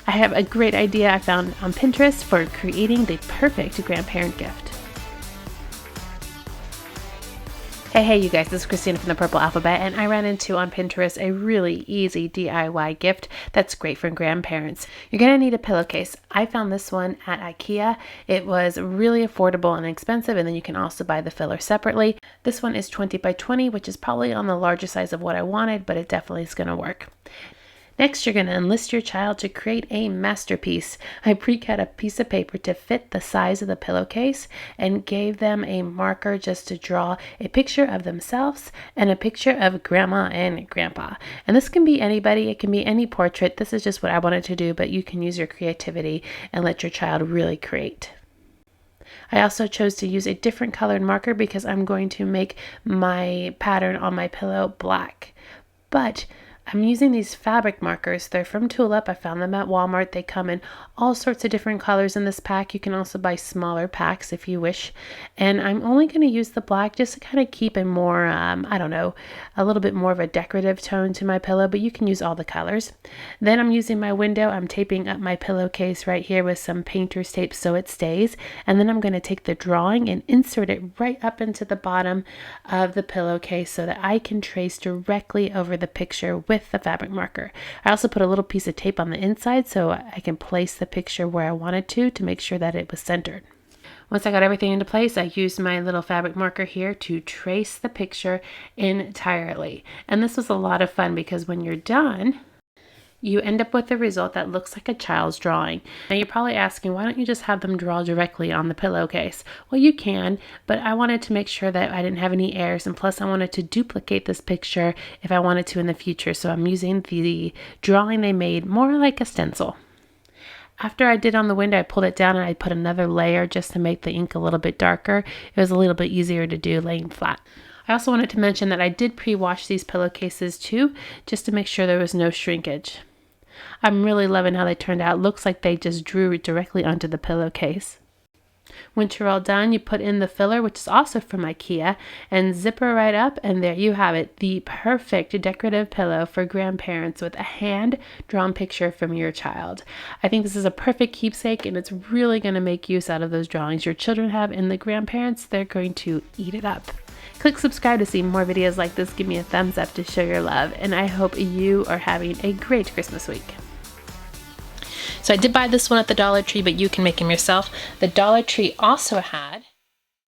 I have a great idea I found on Pinterest for creating the perfect grandparent gift. Hey you guys, this is Christina from the Purple Alphabet, and I ran into on Pinterest a really easy DIY gift that's great for grandparents. You're going to need a pillowcase. I found this one at IKEA. It was really affordable and inexpensive, and then you can also buy the filler separately. This one is 20 by 20, which is probably on the larger size of what I wanted, but it definitely is going to work. Next, you're going to enlist your child to create a masterpiece. I pre-cut a piece of paper to fit the size of the pillowcase and gave them a marker just to draw a picture of themselves and a picture of grandma and grandpa. And this can be anybody, it can be any portrait. This is just what I wanted to do, but you can use your creativity and let your child really create. I also chose to use a different colored marker because I'm going to make my pattern on my pillow black. But I'm using these fabric markers. They're from Tulip. I found them at Walmart. They come in all sorts of different colors in this pack. You can also buy smaller packs if you wish. And I'm only going to use the black just to kind of keep a more, I don't know, a little bit more of a decorative tone to my pillow, but you can use all the colors. Then I'm using my window. I'm taping up my pillowcase right here with some painter's tape so it stays. And then I'm going to take the drawing and insert it right up into the bottom of the pillowcase so that I can trace directly over the picture with the fabric marker. I also put a little piece of tape on the inside so I can place the picture where I wanted to make sure that it was centered. Once I got everything into place, I used my little fabric marker here to trace the picture entirely. And this was a lot of fun because when you're done, you end up with a result that looks like a child's drawing. Now you're probably asking, why don't you just have them draw directly on the pillowcase? Well, you can, but I wanted to make sure that I didn't have any errors, and plus I wanted to duplicate this picture if I wanted to in the future. So I'm using the drawing they made more like a stencil. After I did on the window, I pulled it down and I put another layer just to make the ink a little bit darker. It was a little bit easier to do laying flat. I also wanted to mention that I did pre-wash these pillowcases too, just to make sure there was no shrinkage. I'm really loving how they turned out. Looks like they just drew directly onto the pillowcase. Once you're all done, you put in the filler, which is also from IKEA, and zip her right up, and there you have it, the perfect decorative pillow for grandparents with a hand-drawn picture from your child. I think this is a perfect keepsake, and it's really going to make use out of those drawings your children have, and the grandparents, they're going to eat it up. Click subscribe to see more videos like this. Give me a thumbs up to show your love, and I hope you are having a great Christmas week. So I did buy this one at the Dollar Tree, but you can make them yourself. The Dollar Tree also had